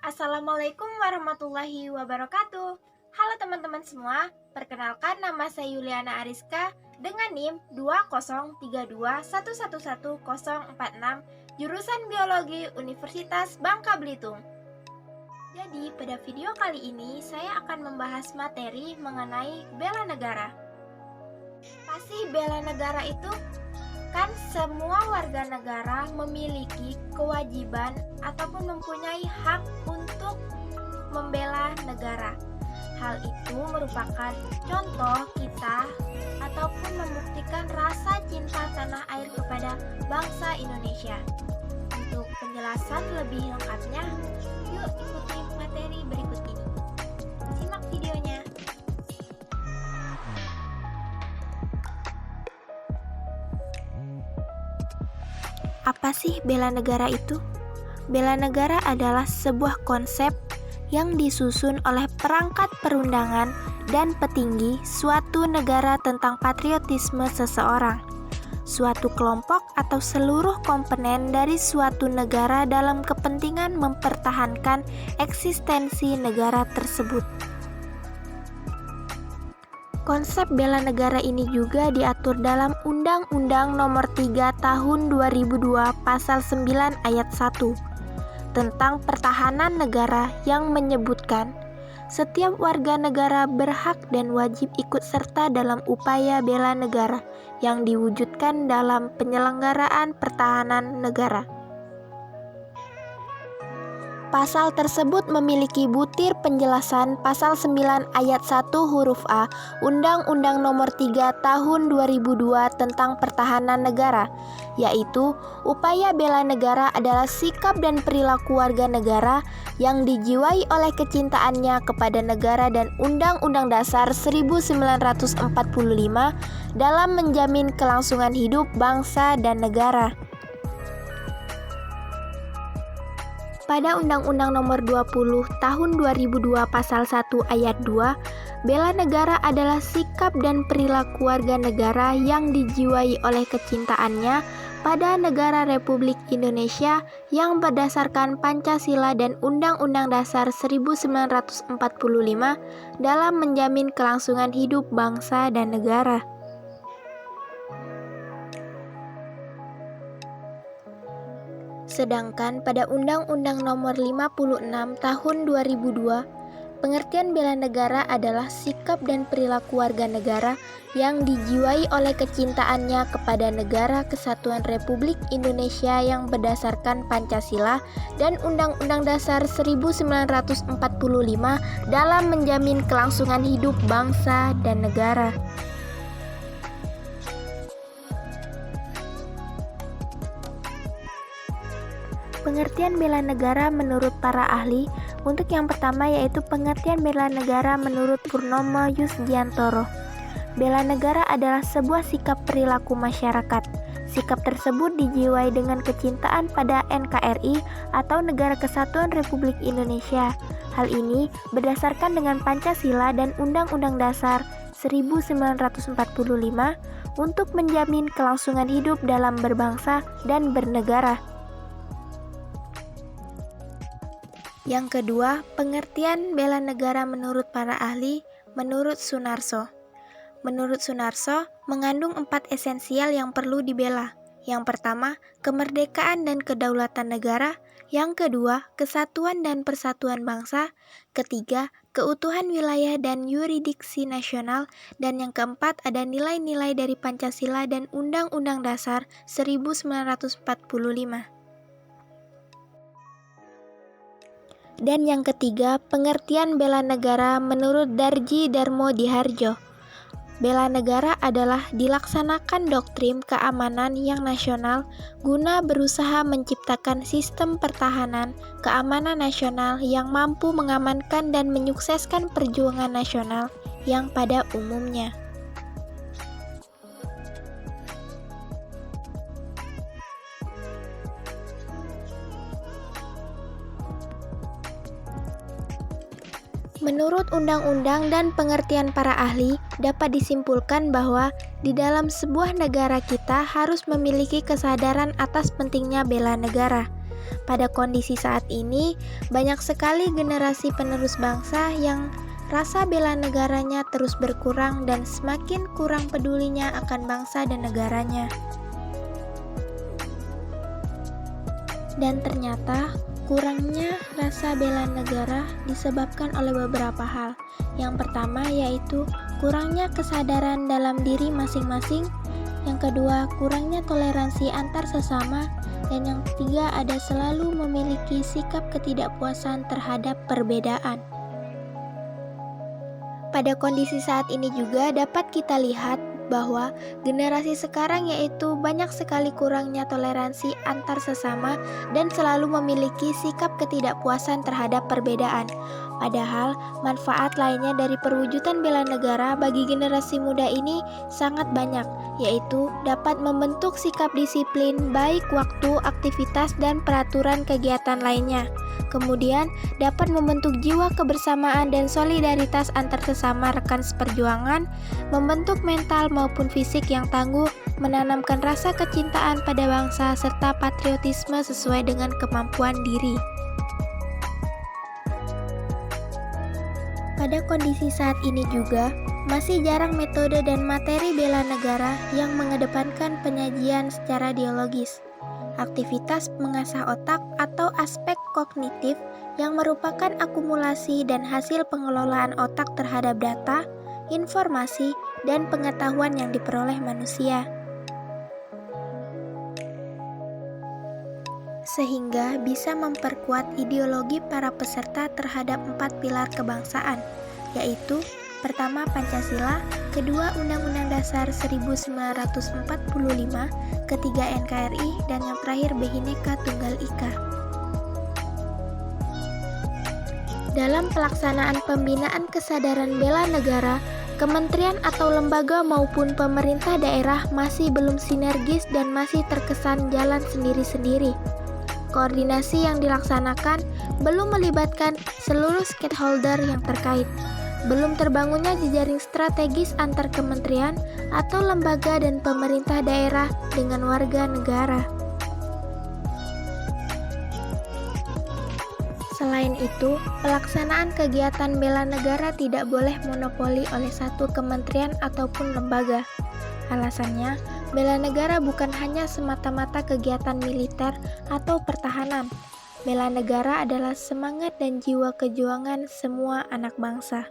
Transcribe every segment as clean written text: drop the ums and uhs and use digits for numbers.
Assalamualaikum warahmatullahi wabarakatuh. Halo teman-teman semua, perkenalkan nama saya Yuliana Ariska dengan NIM 20321111046 jurusan Biologi Universitas Bangka Belitung. Jadi pada video kali ini saya akan membahas materi mengenai bela negara. Apa sih bela negara itu? Kan semua warga negara memiliki kewajiban ataupun mempunyai hak untuk membela negara. Hal itu merupakan contoh kita ataupun membuktikan rasa cinta tanah air kepada bangsa Indonesia. Untuk penjelasan lebih lengkapnya, yuk ikuti materi berikut ini. Simak videonya. Apa sih bela negara itu? Bela negara adalah sebuah konsep yang disusun oleh perangkat perundangan dan petinggi suatu negara tentang patriotisme seseorang, suatu kelompok atau seluruh komponen dari suatu negara dalam kepentingan mempertahankan eksistensi negara tersebut. Konsep bela negara ini juga diatur dalam Undang-Undang Nomor 3 Tahun 2002 Pasal 9 Ayat 1 tentang pertahanan negara yang menyebutkan setiap warga negara berhak dan wajib ikut serta dalam upaya bela negara yang diwujudkan dalam penyelenggaraan pertahanan negara. Pasal tersebut memiliki butir penjelasan Pasal 9 Ayat 1 huruf A Undang-Undang Nomor 3 Tahun 2002 tentang Pertahanan Negara, yaitu upaya bela negara adalah sikap dan perilaku warga negara yang dijiwai oleh kecintaannya kepada negara dan Undang-Undang Dasar 1945 dalam menjamin kelangsungan hidup bangsa dan negara. Pada Undang-Undang Nomor 20 Tahun 2002 Pasal 1 Ayat 2, bela negara adalah sikap dan perilaku warga negara yang dijiwai oleh kecintaannya pada negara Republik Indonesia yang berdasarkan Pancasila dan Undang-Undang Dasar 1945 dalam menjamin kelangsungan hidup bangsa dan negara. Sedangkan pada Undang-Undang Nomor 56 Tahun 2002, pengertian bela negara adalah sikap dan perilaku warga negara yang dijiwai oleh kecintaannya kepada Negara Kesatuan Republik Indonesia yang berdasarkan Pancasila dan Undang-Undang Dasar 1945 dalam menjamin kelangsungan hidup bangsa dan negara. Pengertian bela negara menurut para ahli, untuk yang pertama yaitu pengertian bela negara menurut Purnomo Yusgiantoro. Bela negara adalah sebuah sikap perilaku masyarakat. Sikap tersebut dijiwai dengan kecintaan pada NKRI atau Negara Kesatuan Republik Indonesia. Hal ini berdasarkan dengan Pancasila dan Undang-Undang Dasar 1945 untuk menjamin kelangsungan hidup dalam berbangsa dan bernegara. Yang kedua, pengertian bela negara menurut para ahli, menurut Sunarso. Menurut Sunarso, mengandung 4 esensial yang perlu dibela. Yang pertama, kemerdekaan dan kedaulatan negara. Yang kedua, kesatuan dan persatuan bangsa. Ketiga, keutuhan wilayah dan yurisdiksi nasional. Dan yang keempat, ada nilai-nilai dari Pancasila dan Undang-Undang Dasar 1945. Dan yang ketiga, pengertian bela negara menurut Darji Darmo Diharjo. Bela negara adalah dilaksanakan doktrin keamanan yang nasional guna berusaha menciptakan sistem pertahanan keamanan nasional yang mampu mengamankan dan menyukseskan perjuangan nasional yang pada umumnya. Menurut undang-undang dan pengertian para ahli, dapat disimpulkan bahwa di dalam sebuah negara kita harus memiliki kesadaran atas pentingnya bela negara. Pada kondisi saat ini, banyak sekali generasi penerus bangsa yang rasa bela negaranya terus berkurang dan semakin kurang pedulinya akan bangsa dan negaranya. Dan ternyata, kurangnya rasa bela negara disebabkan oleh beberapa hal. Yang pertama yaitu kurangnya kesadaran dalam diri masing-masing. Yang kedua, kurangnya toleransi antar sesama. Dan yang ketiga, ada selalu memiliki sikap ketidakpuasan terhadap perbedaan. Pada kondisi saat ini juga dapat kita lihat bahwa generasi sekarang yaitu banyak sekali kurangnya toleransi antar sesama dan selalu memiliki sikap ketidakpuasan terhadap perbedaan. Padahal manfaat lainnya dari perwujudan bela negara bagi generasi muda ini sangat banyak, yaitu dapat membentuk sikap disiplin baik waktu, aktivitas, dan peraturan kegiatan lainnya. Kemudian dapat membentuk jiwa kebersamaan dan solidaritas antar sesama rekan seperjuangan, membentuk mental maupun fisik yang tangguh, menanamkan rasa kecintaan pada bangsa serta patriotisme sesuai dengan kemampuan diri. Pada kondisi saat ini juga, masih jarang metode dan materi bela negara yang mengedepankan penyajian secara dialogis. Aktivitas mengasah otak atau aspek kognitif yang merupakan akumulasi dan hasil pengelolaan otak terhadap data, informasi, dan pengetahuan yang diperoleh manusia. Sehingga bisa memperkuat ideologi para peserta terhadap 4 pilar kebangsaan, yaitu pertama Pancasila, kedua Undang-Undang Dasar 1945, ketiga NKRI, dan yang terakhir Bhinneka Tunggal Ika. Dalam pelaksanaan pembinaan kesadaran bela negara, kementerian atau lembaga maupun pemerintah daerah masih belum sinergis dan masih terkesan jalan sendiri-sendiri. Koordinasi yang dilaksanakan belum melibatkan seluruh stakeholder yang terkait. Belum terbangunnya jejaring strategis antar kementerian atau lembaga dan pemerintah daerah dengan warga negara. Selain itu, pelaksanaan kegiatan bela negara tidak boleh monopoli oleh satu kementerian ataupun lembaga. Alasannya, bela negara bukan hanya semata-mata kegiatan militer atau pertahanan. Bela negara adalah semangat dan jiwa kejuangan semua anak bangsa.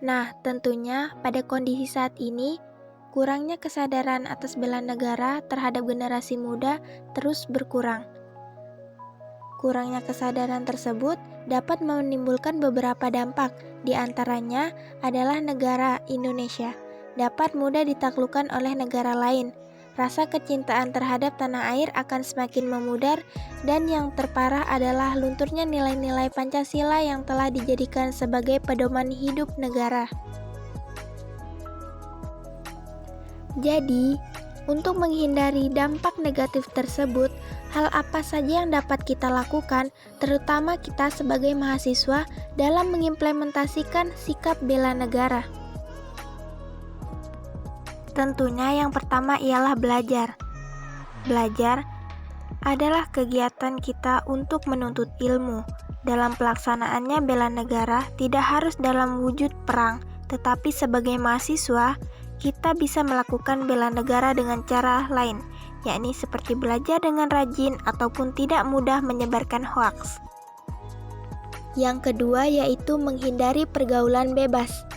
Nah, tentunya pada kondisi saat ini, kurangnya kesadaran atas bela negara terhadap generasi muda terus berkurang. Kurangnya kesadaran tersebut dapat menimbulkan beberapa dampak, di antaranya adalah negara Indonesia dapat mudah ditaklukkan oleh negara lain. Rasa kecintaan terhadap tanah air akan semakin memudar, dan yang terparah adalah lunturnya nilai-nilai Pancasila yang telah dijadikan sebagai pedoman hidup negara. Jadi, untuk menghindari dampak negatif tersebut, hal apa saja yang dapat kita lakukan, terutama kita sebagai mahasiswa dalam mengimplementasikan sikap bela negara? Tentunya yang pertama ialah belajar. Belajar adalah kegiatan kita untuk menuntut ilmu. Dalam pelaksanaannya bela negara tidak harus dalam wujud perang, tetapi sebagai mahasiswa, kita bisa melakukan bela negara dengan cara lain, yakni seperti belajar dengan rajin ataupun tidak mudah menyebarkan hoaks. Yang kedua yaitu menghindari pergaulan bebas.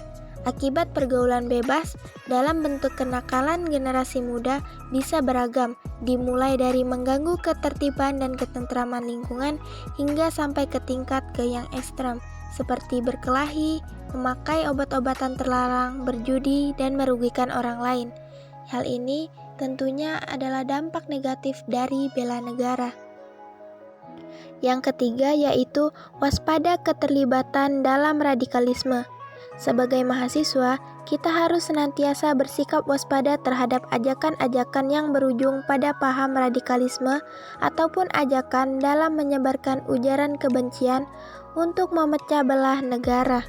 Akibat pergaulan bebas dalam bentuk kenakalan generasi muda bisa beragam, dimulai dari mengganggu ketertiban dan ketentraman lingkungan hingga sampai ke tingkat yang ekstrem, seperti berkelahi, memakai obat-obatan terlarang, berjudi, dan merugikan orang lain. Hal ini tentunya adalah dampak negatif dari bela negara. Yang ketiga yaitu waspada keterlibatan dalam radikalisme. Sebagai mahasiswa, kita harus senantiasa bersikap waspada terhadap ajakan-ajakan yang berujung pada paham radikalisme ataupun ajakan dalam menyebarkan ujaran kebencian untuk memecah belah negara.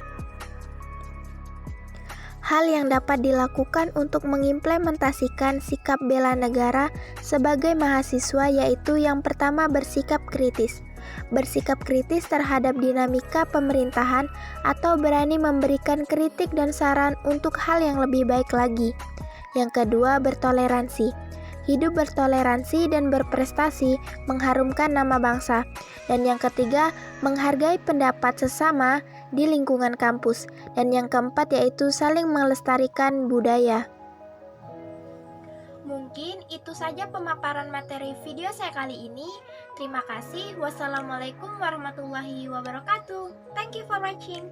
hal yang dapat dilakukan untuk mengimplementasikan sikap bela negara sebagai mahasiswa yaitu yang pertama bersikap kritis. Bersikap kritis terhadap dinamika pemerintahan atau berani memberikan kritik dan saran untuk hal yang lebih baik lagi. Yang kedua, bertoleransi. Hidup bertoleransi dan berprestasi mengharumkan nama bangsa. Dan yang ketiga, menghargai pendapat sesama di lingkungan kampus. Dan yang keempat yaitu saling melestarikan budaya. Mungkin itu saja pemaparan materi video saya kali ini. Terima kasih. Wassalamualaikum warahmatullahi wabarakatuh. Thank you for watching.